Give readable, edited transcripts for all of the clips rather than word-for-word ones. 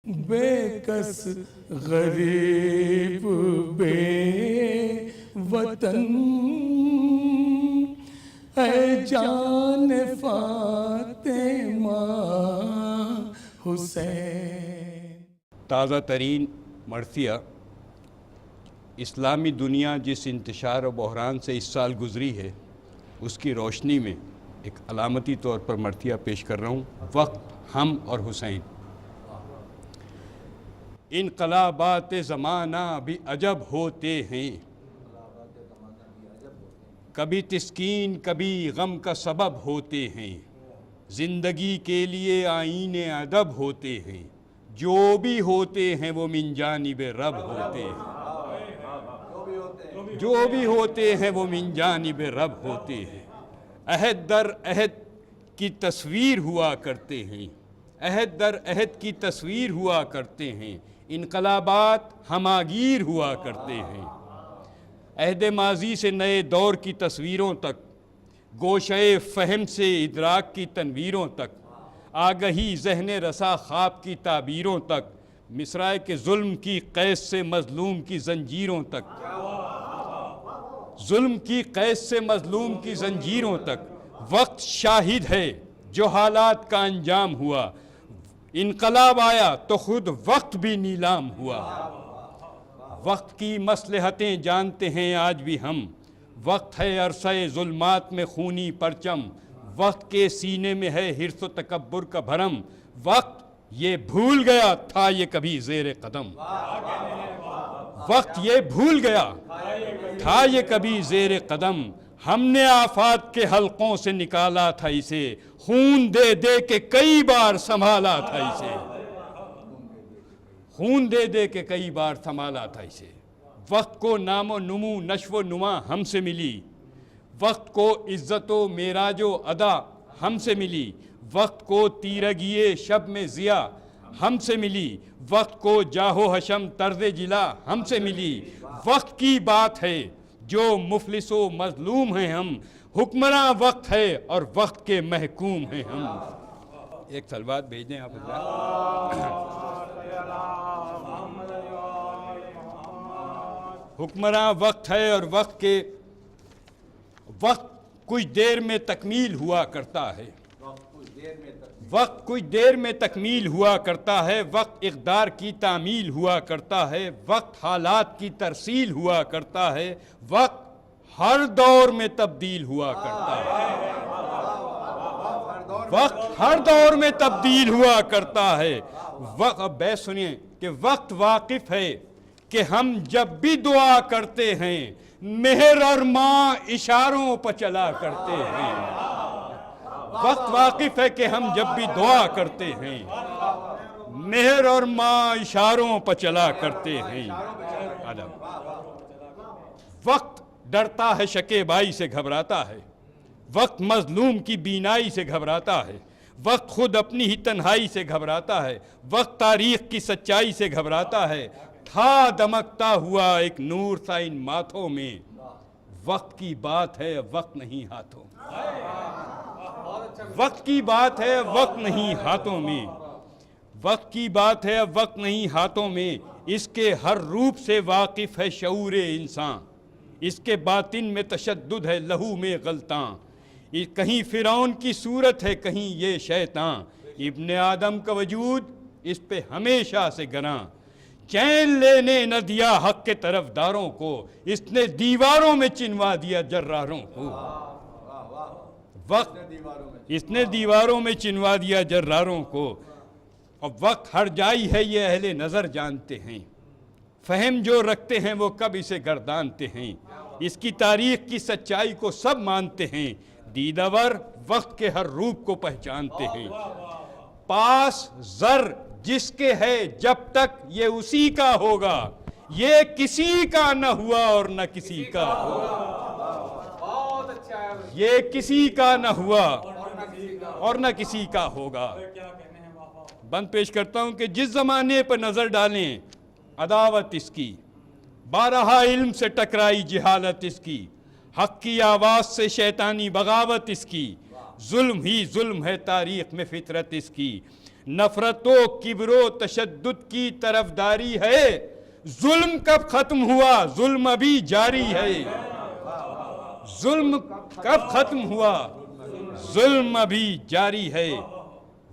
بے کس غریب بے وطن اے جان فاطمہ حسین۔ تازہ ترین مرثیہ اسلامی دنیا جس انتشار و بحران سے اس سال گزری ہے اس کی روشنی میں ایک علامتی طور پر مرثیہ پیش کر رہا ہوں، وقت، ہم اور حسین۔ انقلابات زمانہ بھی عجب ہوتے ہیں، کبھی تسکین کبھی غم کا سبب ہوتے ہیں، زندگی کے لیے آئین ادب ہوتے ہیں، جو بھی ہوتے ہیں وہ من جانب رب ہوتے ہیں، جو بھی ہوتے ہیں وہ من جانب رب ہوتے ہیں۔ عہد در عہد کی تصویر ہوا کرتے ہیں، عہد در عہد کی تصویر ہوا کرتے ہیں، انقلابات ہماگیر ہوا کرتے ہیں۔ عہد ماضی سے نئے دور کی تصویروں تک، گوشہ فہم سے ادراک کی تنویروں تک، آگہی ذہن رسا خواب کی تعبیروں تک، مصرع کے ظلم کی قید سے مظلوم کی زنجیروں تک، ظلم کی قید سے مظلوم کی زنجیروں تک، وقت شاہد ہے جو حالات کا انجام ہوا، انقلاب آیا تو خود وقت بھی نیلام ہوا۔ وقت کی مصلحتیں جانتے ہیں آج بھی ہم، وقت ہے عرصہ ظلمات میں خونی پرچم، وقت کے سینے میں ہے حرص و تکبر کا بھرم، وقت یہ بھول گیا تھا یہ کبھی زیر قدم، وقت یہ بھول گیا تھا یہ کبھی زیر قدم، ہم نے آفات کے حلقوں سے نکالا تھا اسے، خون دے دے کے کئی بار سنبھالا تھا اسے، خون دے دے کے کئی بار سنبھالا تھا اسے۔ وقت کو نام و نمو نشو و نما ہم سے ملی، وقت کو عزت و معراج و ادا ہم سے ملی، وقت کو تیرگی شب میں ضیا ہم سے ملی، وقت کو جاہ و حشم طرز جلا ہم سے ملی۔ وقت کی بات ہے جو مفلس و مظلوم ہیں ہم، حکمراں وقت ہے اور وقت کے محکوم ہیں ہم۔ ایک سلوات بھیج دیں آپ حکمراں وقت ہے اور وقت کچھ دیر میں تکمیل ہوا کرتا ہے، وقت کچھ دیر میں تکمیل ہوا کرتا ہے، وقت اقدار کی تعمیل ہوا کرتا ہے، وقت حالات کی ترسیل ہوا کرتا ہے، وقت ہر دور میں تبدیل ہوا کرتا ہے، وقت ہر دور میں تبدیل ہوا کرتا ہے۔ اب بیت سنیے کہ وقت واقف ہے کہ ہم جب بھی دعا کرتے ہیں مہر اور ماں اشاروں پر چلا کرتے ہیں، وقت واقف ہے کہ ہم جب بھی دعا کرتے ہیں مہر اور ماں اشاروں پر چلا کرتے ہیں۔ وقت ڈرتا ہے شکیبائی سے گھبراتا ہے، وقت مظلوم کی بینائی سے گھبراتا ہے، وقت خود اپنی ہی تنہائی سے گھبراتا ہے، وقت تاریخ کی سچائی سے گھبراتا ہے۔ تھا دمکتا ہوا ایک نور تھا ان ماتھوں میں، وقت کی بات ہے وقت نہیں ہاتھوں، وقت کی بات ہے وقت نہیں ہاتھوں میں، وقت کی بات ہے وقت نہیں ہاتھوں میں، اس کے ہر روپ سے واقف ہے شعور انسان، اس کے باطن میں تشدد ہے لہو میں غلطاں، کہیں فرعون کی صورت ہے کہیں یہ شیطان، ابن آدم کا وجود اس پہ ہمیشہ سے گراں، چین لینے نہ دیا حق کے طرفداروں کو، اس نے دیواروں میں چنوا دیا جراروں کو، وقت اس نے دیواروں میں چنوا دیا جراروں کو۔ اور وقت ہر جائی ہے یہ اہل نظر جانتے ہیں، فہم جو رکھتے ہیں وہ کب اسے گردانتے ہیں، اس کی تاریخ کی سچائی کو سب مانتے ہیں، دیدور وقت کے ہر روپ کو پہچانتے ہیں۔ پاس زر جس کے ہے جب تک یہ اسی کا ہوگا، یہ کسی کا نہ ہوا اور نہ کسی کا ہوگا، یہ کسی کا نہ ہوا اور نہ کسی کا ہوگا۔ بند پیش کرتا ہوں کہ جس زمانے پر نظر ڈالیں عداوت اس کی، بارہا علم سے ٹکرائی جہالت اس کی، حق کی آواز سے شیطانی بغاوت اس کی، ظلم ہی ظلم ہے تاریخ میں فطرت اس کی، نفرت و کبر و تشدد کی طرفداری ہے، ظلم کب ختم ہوا؟ ظلم ابھی جاری ہے، ظلم کب ختم ہوا؟ ظلم ابھی جاری ہے۔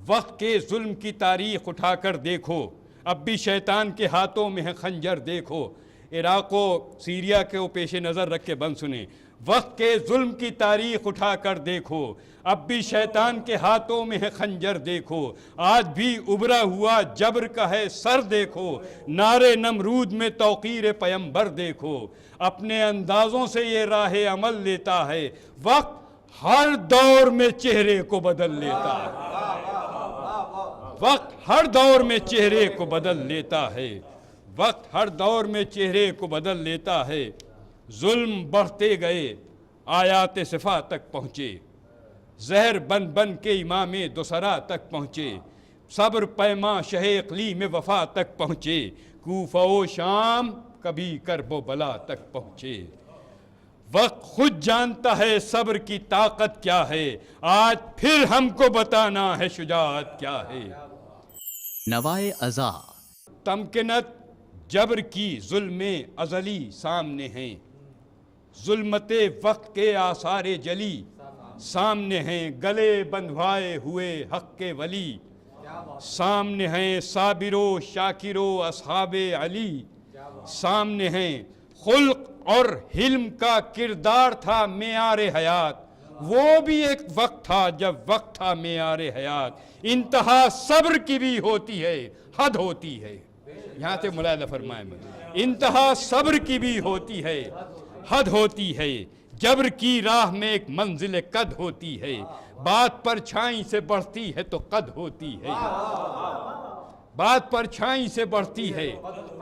وقت کے ظلم کی تاریخ اٹھا کر دیکھو، اب بھی شیطان کے ہاتھوں میں ہے خنجر دیکھو۔ عراق و سیریا کو پیش نظر رکھ کے بند سنیں۔ وقت کے ظلم کی تاریخ اٹھا کر دیکھو، اب بھی شیطان کے ہاتھوں میں ہے خنجر دیکھو۔ آج بھی ابھرا ہوا جبر کا ہے سر دیکھو، نعرے نمرود میں توقیر پیمبر دیکھو۔ اپنے اندازوں سے یہ راہ عمل لیتا ہے، وقت ہر دور میں چہرے کو بدل لیتا ہے، وقت ہر دور میں چہرے کو بدل لیتا ہے، وقت ہر دور میں چہرے کو بدل لیتا ہے۔ ظلم بڑھتے گئے آیات صفا تک پہنچے، زہر بن بن کے امام دوسرا تک پہنچے، صبر پیما شہ اقلیم وفا تک پہنچے، کوفہ و شام کبھی کرب و بلا تک پہنچے۔ وقت خود جانتا ہے صبر کی طاقت کیا ہے، آج پھر ہم کو بتانا ہے شجاعت کیا ہے۔ نوائے ازا تمکنت جبر کی ظلم ازلی سامنے ہیں، ظلمت وقت کے آثار جلی سامنے ہیں، گلے بندھوائے ہوئے حق کے ولی سامنے ہیں، صابر و شاکر و اصحاب علی سامنے ہیں۔ خلق اور حلم کا کردار تھا معیار حیات، وہ بھی ایک وقت تھا جب وقت تھا معیار حیات۔ انتہا صبر کی بھی ہوتی ہے، حد ہوتی ہے، یہاں سے ملاحظہ فرمائیں، انتہا صبر کی بھی ہوتی ہے، حد ہوتی ہے۔ جبر کی راہ میں ایک منزل قد ہوتی ہے، بات پرچھائی سے بڑھتی ہے تو قد ہوتی ہے، بات پرچھائی سے بڑھتی ہے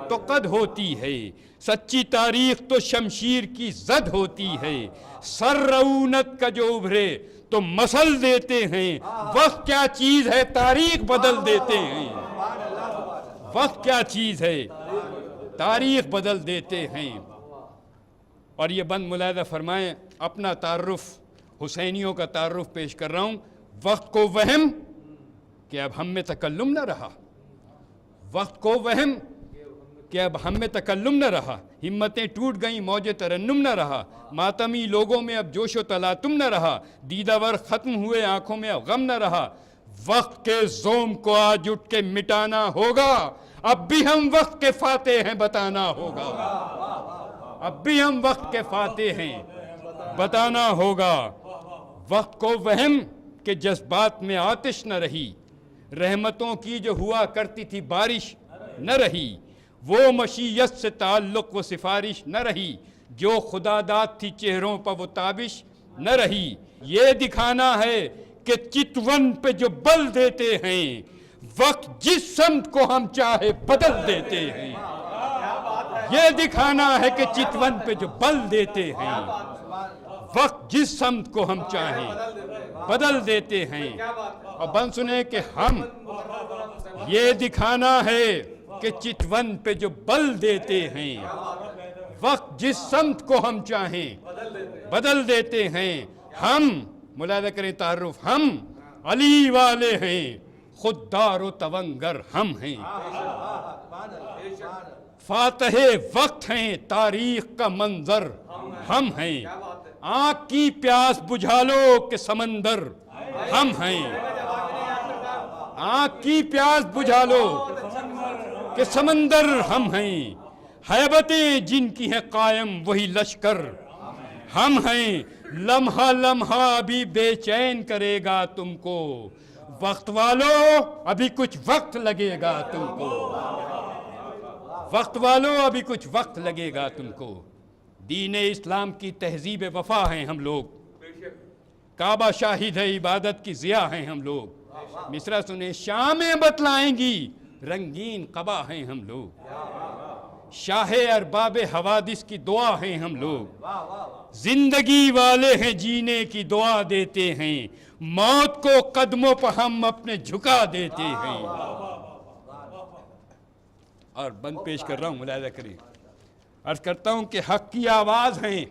تو قد ہوتی ہے۔ سچی تاریخ تو شمشیر کی زد ہوتی ہے، سر رعونت کا جو ابھرے تو مسل دیتے ہیں۔ وقت کیا چیز ہے تاریخ بدل دیتے ہیں، وقت کیا چیز ہے تاریخ بدل دیتے ہیں۔ اور یہ بند ملاحظہ فرمائیں، اپنا تعارف حسینیوں کا تعارف پیش کر رہا ہوں۔ وقت کو وہم کہ اب ہم میں تکلم نہ رہا، وقت کو وہم کہ اب ہم میں تکلم نہ رہا، ہمتیں ٹوٹ گئیں موج ترنم نہ رہا، ماتمی لوگوں میں اب جوش و تلاطم نہ رہا، دیدہ ور ختم ہوئے آنکھوں میں اب غم نہ رہا۔ وقت کے زوم کو آج اٹھ کے مٹانا ہوگا، اب بھی ہم وقت کے فاتح ہیں بتانا ہوگا، اب بھی ہم وقت کے فاتح ہیں بتانا ہوگا۔ وقت کو وہم کہ جذبات میں آتش نہ رہی، رحمتوں کی جو ہوا کرتی تھی بارش نہ رہی، وہ مشیت سے تعلق و سفارش نہ رہی، جو خدا داد تھی چہروں پر وہ تابش نہ رہی۔ یہ دکھانا ہے کہ چتون پہ جو بل دیتے ہیں، وقت جس سمت کو ہم چاہے بدل دیتے ہیں۔ یہ دکھانا ہے کہ چتون پہ جو بل دیتے ہیں، وقت جس سمت کو ہم چاہیں بدل دیتے ہیں۔ اور بند سنیں کہ ہم یہ دکھانا ہے کہ چتون پہ جو بل دیتے ہیں، وقت جس سمت کو ہم چاہیں بدل دیتے ہیں۔ ہم ملاحظہ کریں تعارف، ہم علی والے ہیں، خوددار و تونگر ہم ہیں، فاتح وقت ہیں، تاریخ کا منظر ہم ہیں، آنکھ کی پیاس بجھا لو کہ سمندر ہم ہیں، آنکھ کی پیاس بجھا لو کہ سمندر ہم ہیں، ہیبتیں جن کی ہیں قائم وہی لشکر ہم ہیں، لمحہ لمحہ ابھی بے چین کرے گا تم کو، وقت والو ابھی کچھ وقت لگے گا تم کو، وقت والو ابھی کچھ وقت لگے گا تم کو۔ دین اسلام کی تہذیب وفا ہیں ہم لوگ، کعبہ شاہد ہے عبادت کی ضیاء ہیں ہم لوگ۔ مصرع سنیں، شامیں بتلائیں گی رنگین قبا ہیں ہم لوگ، شاہ ارباب حوادث کی دعا ہیں ہم لوگ، زندگی والے ہیں جینے کی دعا دیتے ہیں، موت کو قدموں پر ہم اپنے جھکا دیتے ہیں۔ اور بند پیش کر رہا ہوں، ملاحظہ کریں، عرض کرتا ہوں کہ حق کی آواز ہیں،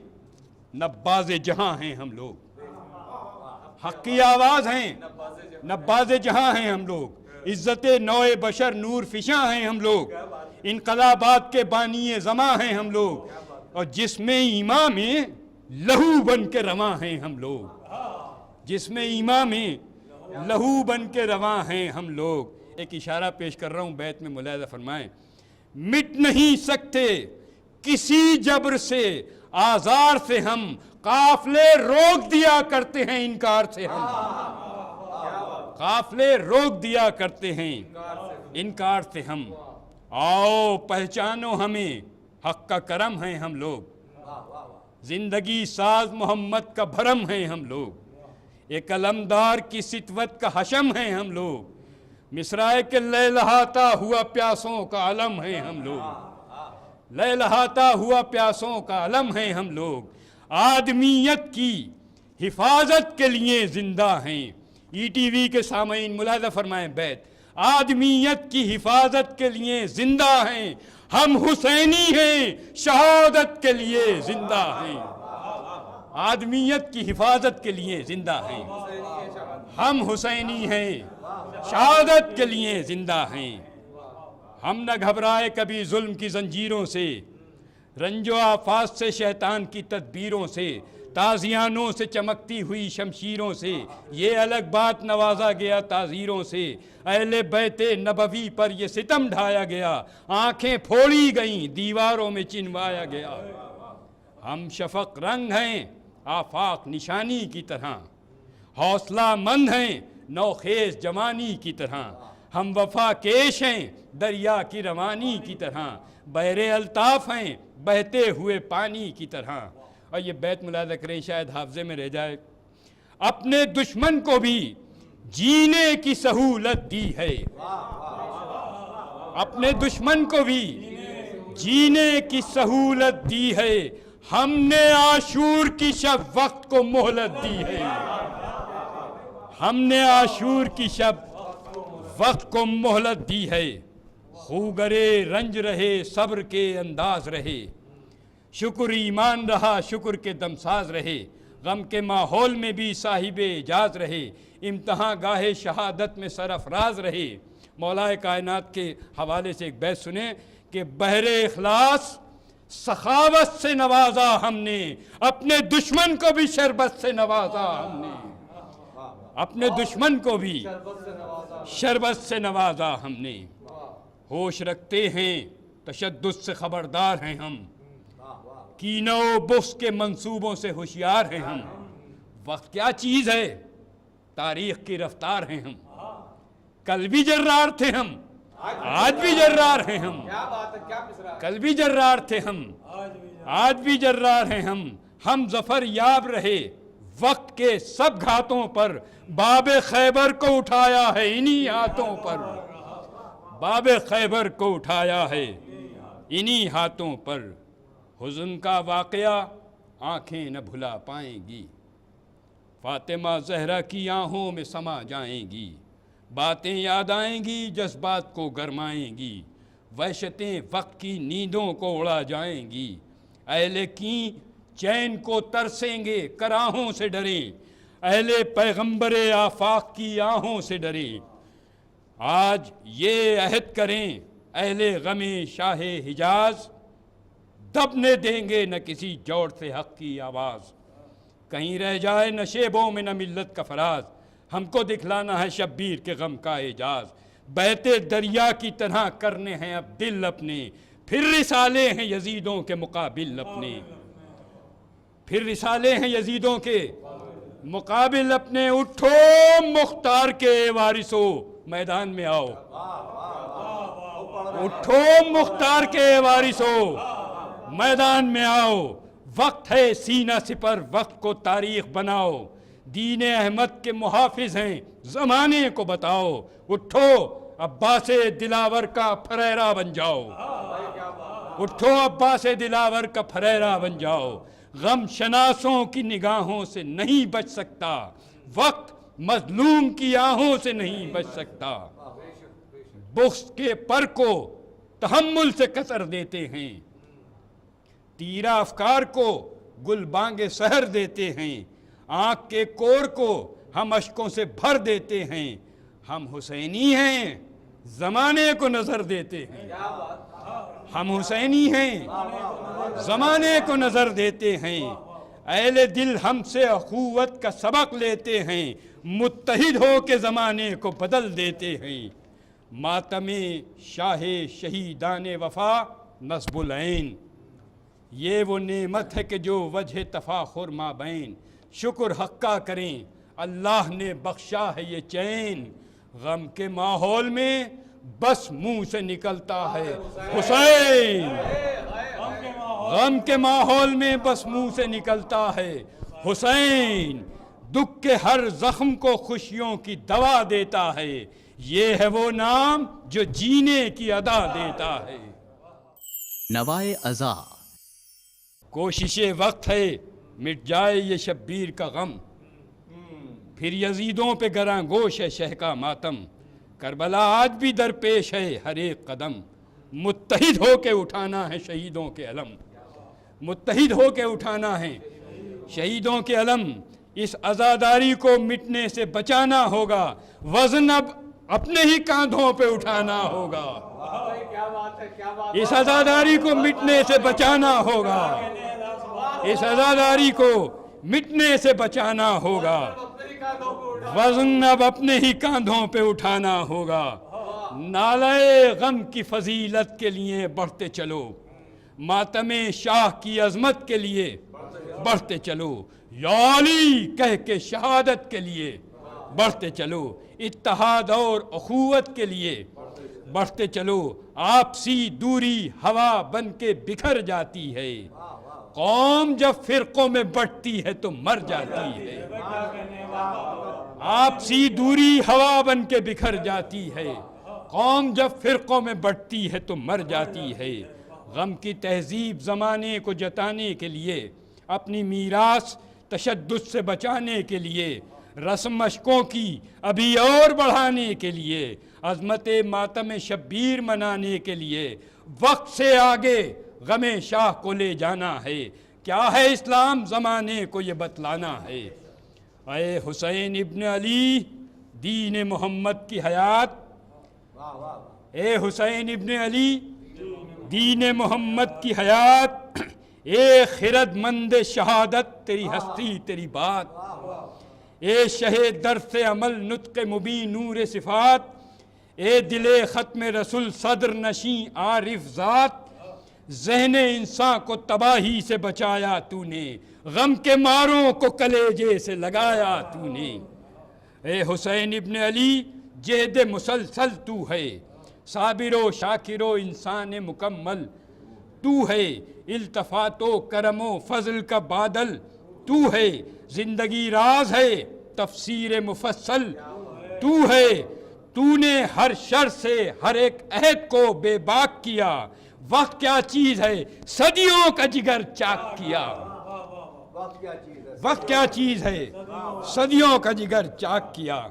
نباز جہاں ہیں ہم لوگ، حق کی آواز ہیں، نباز جہاں ہیں ہم لوگ، عزت نوع بشر نور فشاں ہیں ہم لوگ، انقلابات کے بانی زماں ہیں ہم لوگ، اور جس میں ایماں میں لہو بن کے رواں ہیں ہم لوگ، جس میں ایماں میں لہو بن کے رواں ہیں ہم لوگ۔ ایک اشارہ پیش کر رہا ہوں، بیت میں ملاحظہ فرمائیں۔ مٹ نہیں سکتے کسی جبر سے، آزار سے ہم قافلے روک دیا کرتے ہیں انکار سے، ہم قافلے روک دیا کرتے ہیں انکار سے ہم۔ آؤ پہچانو ہمیں، حق کا کرم ہیں ہم لوگ، زندگی ساز محمد کا بھرم ہیں ہم لوگ، ایک علمدار کی ستوت کا حشم ہیں ہم لوگ، مصرائے کے لہلہاتا ہوا پیاسوں کا علم ہیں ہم لوگ، لہلہاتا ہوا پیاسوں کا علم ہیں ہم لوگ، آدمیت کی حفاظت کے لیے زندہ ہیں۔ ای ٹی وی کے سامعین ملاحظہ فرمائیں بیت، آدمیت کی حفاظت کے لیے زندہ ہیں، ہم حسینی ہیں شہادت کے لیے زندہ ہیں، آدمیت کی حفاظت کے لیے زندہ ہیں، ہم حسینی ہیں شہادت کے لیے زندہ ہیں۔ ہم نہ گھبرائے کبھی ظلم کی زنجیروں سے، رنج و آفات سے، شیطان کی تدبیروں سے، تازیانوں سے چمکتی ہوئی شمشیروں سے، یہ الگ بات نوازا گیا تعزیروں سے، اہل بیت نبوی پر یہ ستم ڈھایا گیا، آنکھیں پھوڑی گئیں دیواروں میں چنوایا گیا۔ ہم شفق رنگ ہیں آفاق نشانی کی طرح، حوصلہ مند ہیں نوخیز جوانی کی طرح، ہم وفا کیش ہیں دریا کی روانی کی طرح، بحر الطاف ہیں بہتے ہوئے پانی کی طرح۔ اور یہ بیت ملاحظہ کریں، شاید حافظے میں رہ جائے۔ اپنے دشمن کو بھی جینے کی سہولت دی ہے، اپنے دشمن کو بھی جینے کی سہولت دی ہے، ہم نے عاشور کی شب وقت کو مہلت دی ہے، ہم نے عاشور کی شب وقت کو مہلت دی ہے، خوگرے رنج رہے صبر کے انداز رہے، شکر ایمان رہا شکر کے دمساز رہے، غم کے ماحول میں بھی صاحب اعجاز رہے، امتحان گاہ شہادت میں سرفراز رہے۔ مولا کائنات کے حوالے سے ایک بیت سنیں کہ بحر اخلاص سخاوت سے نوازا ہم نے، اپنے دشمن کو بھی شربت سے نوازا ہم نے، اپنے دشمن کو بھی شربت سے نوازا ہم نے۔ ہوش رکھتے ہیں تشدد سے خبردار ہیں ہم، کینہ و بغض کے منصوبوں سے ہوشیار ہیں ہم۔ وقت کیا چیز ہے، تاریخ کی رفتار ہیں ہم، کل بھی جرار تھے ہم، آج بھی جرار ہیں ہم، کل بھی جرار تھے ہم، آج بھی جرار ہیں ہم ظفر یاب رہے وقت کے سب گھاتوں پر، باب خیبر کو اٹھایا ہے انہی ہاتھوں پر، باب خیبر کو اٹھایا ہے انہی ہاتھوں پر۔ حزن کا واقعہ آنکھیں نہ بھلا پائیں گی، فاطمہ زہرا کی آنکھوں میں سما جائیں گی، باتیں یاد آئیں گی جذبات کو گرمائیں گی، وحشتیں وقت کی نیندوں کو اڑا جائیں گی، اہل کی چین کو ترسیں گے کراہوں سے ڈریں، اہل پیغمبر آفاق کی آہوں سے ڈریں۔ آج یہ عہد کریں اہل غم شاہ حجاز، دبنے دیں گے نہ کسی جوڑ سے حق کی آواز، کہیں رہ جائے نہ شیبوں میں نہ ملت کا فراز، ہم کو دکھلانا ہے شبیر کے غم کا اعجاز، بہتے دریا کی طرح کرنے ہیں اب دل اپنے، پھر رسالے ہیں یزیدوں کے مقابل اپنے، پھر رسالے ہیں یزیدوں کے مقابل اپنے۔ اٹھو مختار کے وارثو میدان میں آؤ، اٹھو مختار کے وارثو میدان میں آؤ، وقت ہے سینہ سپر وقت کو تاریخ بناؤ، دین احمد کے محافظ ہیں زمانے کو بتاؤ، اٹھو عباس دلاور کا پھریرا بن جاؤ، اٹھو عباس دلاور کا پھریرا بن جاؤ، غم شناسوں کی نگاہوں سے نہیں بچ سکتا، وقت مظلوم کی آہوں سے نہیں بچ سکتا، بغض کے پر کو تحمل سے کسر دیتے ہیں، تیرا افکار کو گل بانگ سحر دیتے ہیں، آنکھ کے کور کو ہم اشکوں سے بھر دیتے ہیں، ہم حسینی ہیں زمانے کو نظر دیتے ہیں، ہم حسینی ہیں زمانے کو نظر دیتے ہیں، اہل دل ہم سے اخوت کا سبق لیتے ہیں، متحد ہو کے زمانے کو بدل دیتے ہیں۔ ماتم شاہ شہیدان وفا نصب العین، یہ وہ نعمت ہے کہ جو وجہ تفاخر مابین، شکر حق کا کریں اللہ نے بخشا ہے یہ چین، غم کے ماحول میں بس منہ سے نکلتا ہے حسین، غم کے ماحول میں بس منہ سے نکلتا ہے حسین، دکھ کے ہر زخم کو خوشیوں کی دوا دیتا ہے، یہ ہے وہ نام جو جینے کی ادا دیتا ہے۔ نوائے ازاں، کوشش وقت ہے مٹ جائے یہ شبیر کا غم، پھر یزیدوں پہ گراں گوش ہے شہ کا ماتم، کربلا آج بھی درپیش ہے ہر ایک قدم، متحد ہو کے اٹھانا ہے شہیدوں کے علم، متحد ہو کے اٹھانا ہے شہیدوں کے علم، اس عزاداری کو مٹنے سے بچانا ہوگا، وزن اب اپنے ہی کاندھوں پہ اٹھانا ہوگا، اس عزاداری کو مٹنے سے بچانا ہوگا، اس عزاداری کو مٹنے سے بچانا ہوگا، وزن اب اپنے ہی کاندھوں پہ اٹھانا ہوگا، نالے غم کی فضیلت کے لیے بڑھتے چلو، ماتم شاہ کی عظمت کے لیے بڑھتے چلو، یا علی کہہ کے شہادت کے لیے بڑھتے چلو، اتحاد اور اخوت کے لیے بڑھتے چلو، آپسی دوری ہوا بن کے بکھر جاتی ہے، قوم جب فرقوں میں بٹتی ہے تو مر جاتی ہے، آپسی دوری ہوا بن کے بکھر جاتی ہے، قوم جب فرقوں میں بٹتی ہے تو مر جاتی ہے، غم کی تہذیب زمانے کو جتانے کے لیے، اپنی میراث تشدد سے بچانے کے لیے، رسم مشقوں کی ابھی اور بڑھانے کے لیے، عظمت ماتم شبیر منانے کے لیے، وقت سے آگے غم شاہ کو لے جانا ہے، کیا ہے اسلام زمانے کو یہ بتلانا ہے، اے حسین ابن علی دین محمد کی حیات، اے حسین ابن علی دین محمد کی حیات، اے خرد مند شہادت تیری ہستی تیری بات، اے شہ درس عمل نطق مبین نور صفات، اے دل ختم رسول صدر نشین عارف ذات، ذہن انسان کو تباہی سے بچایا تو نے، غم کے ماروں کو کلیجے سے لگایا تو نے، اے حسین ابن علی جہد مسلسل تو ہے، صابر و شاکر و انسان مکمل تو ہے، التفات و کرم و فضل کا بادل تو ہے، زندگی راز ہے تفسیر مفصل تو ہے، تو نے ہر شر سے ہر ایک عہد کو بے باک کیا، وقت کیا چیز ہے صدیوں کا جگر چاک کیا، وقت کیا چیز ہے صدیوں کا جگر چاک کیا،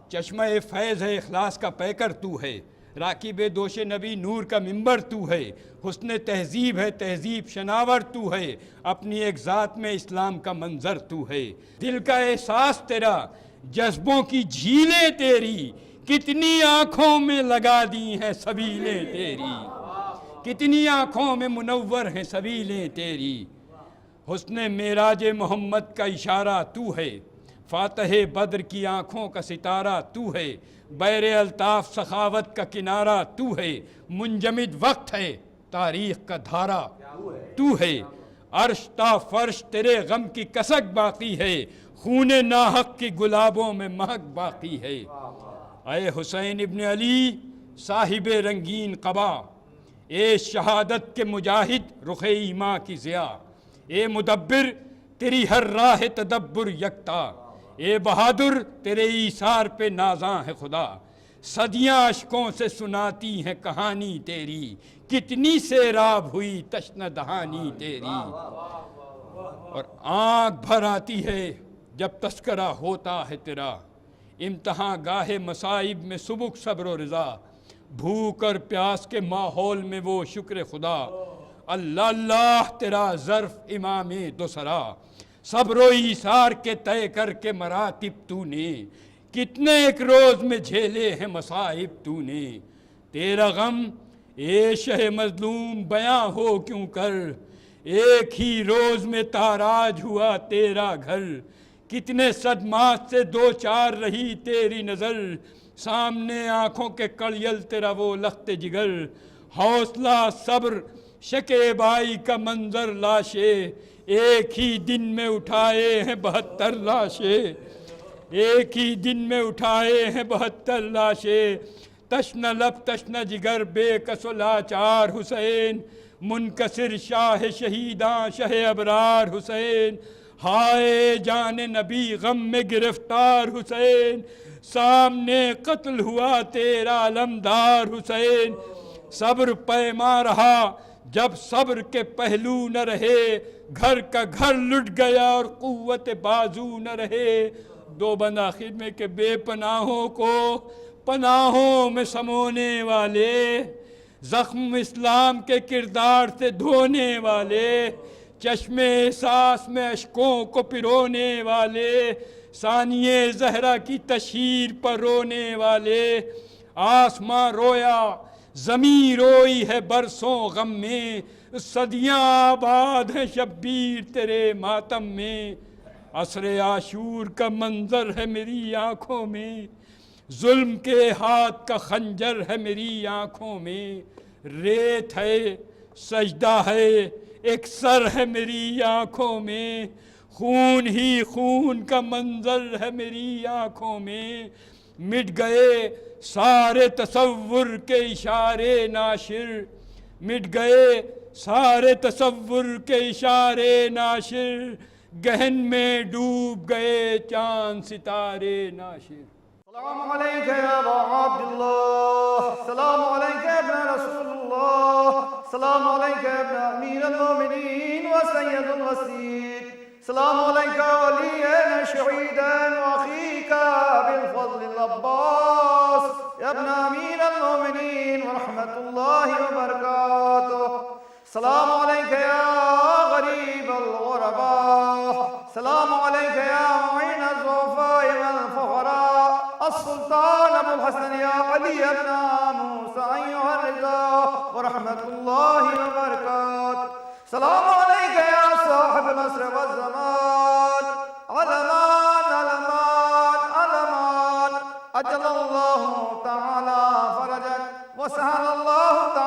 چشمہ فیض ہے اخلاص کا پیکر تو ہے، راکب دوش نبی نور کا منبر تو ہے، حسن تہذیب ہے تہذیب شناور تو ہے، اپنی ایک ذات میں اسلام کا منظر تو ہے، دل کا احساس تیرا جذبوں کی جھیلیں تیری، کتنی آنکھوں میں لگا دی ہیں سبیلیں تیری، کتنی آنکھوں میں منور ہیں سبیلیں تیری، حسن معراج محمد کا اشارہ تو ہے، فاتح بدر کی آنکھوں کا ستارہ تو ہے، بیر الطاف سخاوت کا کنارہ تو ہے، منجمد وقت ہے تاریخ کا دھارا تو ہے، عرش تا فرش تیرے غم کی کسک باقی ہے، خون ناحق کی گلابوں میں مہک باقی ہے، اے حسین ابن علی صاحب رنگین قبا، اے شہادت کے مجاہد رخ ایماں کی ضیاء، اے مدبر تیری ہر راہ تدبر یکتا، اے بہادر تیرے ایثار پہ نازاں ہے خدا، صدیاں اشکوں سے سناتی ہیں کہانی تیری، کتنی سیراب ہوئی تشنہ دہانی تیری، اور آنکھ بھر آتی ہے جب تذکرہ ہوتا ہے تیرا، امتحان گاہ مصائب میں سبک صبر و رضا، بھوک اور پیاس کے ماحول میں وہ شکر خدا، اللہ اللہ تیرا ظرف امام دوسرا، صبر و ایثار کے طے کر کے مراتب تو نے، کتنے ایک روز میں جھیلے ہیں مصائب تو نے، تیرا غم اے شہ مظلوم بیاں ہو کیوں کر، ایک ہی روز میں تاراج ہوا تیرا گھر، کتنے صدمات سے دو چار رہی تیری نظر، سامنے آنکھوں کے کڑیل تیرا وہ لخت جگر، حوصلہ صبر شکیبائی کا منظر لاشے، ایک ہی دن میں اٹھائے ہیں 72 لاشیں، ایک ہی دن میں اٹھائے ہیں 72 لاشیں، تشنہ لب تشنہ جگر بے کس و لاچار حسین، منکسر شاہ شہیداں شہ ابرار حسین، ہائے جان نبی غم میں گرفتار حسین، سامنے قتل ہوا تیرا علمدار حسین، صبر پیما رہا جب صبر کے پہلو نہ رہے، گھر کا گھر لٹ گیا اور قوت بازو نہ رہے، دو بند آخر میں کہ بے پناہوں کو پناہوں میں سمونے والے، زخم اسلام کے کردار سے دھونے والے، چشم احساس میں اشکوں کو پرونے والے، ثانیہ زہرا کی تشہیر پر رونے والے، آسماں رویا زمین روئی ہے برسوں غم میں، صدیاں آباد ہیں شبیر تیرے ماتم میں، عصر عاشور کا منظر ہے میری آنکھوں میں، ظلم کے ہاتھ کا خنجر ہے میری آنکھوں میں، ریت ہے سجدہ ہے ایک سر ہے میری آنکھوں میں، خون ہی خون کا منظر ہے میری آنکھوں میں، مٹ گئے سارے تصور کے اشارے ناشر، مٹ گئے سارے تصور کے اشارے ناشر، گہن میں ڈوب گئے چاند ستارے ناشر۔ السلام علیکہ یا ابا عبداللہ، السلام علیکہ ابن رسول اللہ، السلام علیکہ ابن امیر المومنین و سید الوسید، السلام علیکہ ولیین شہیدین و اخیکہ بالفضل العباس یا ابن امیر المومنین ورحمت اللہ وبرکاتہ، السلام علیکہ یا غریب الغرباء، السلام علیکہ یا معین الضعفاء والفقراء، السلطان ابو الحسن یا علی ابن موسیٰ ایہا الرضا ورحمت اللہ وبرکاتہ، السلام علیکہ یا صاحب العصر والزمان، علمان علمان علمان، اجل اللہ تعالی فرجک وسہل اللہ تعالی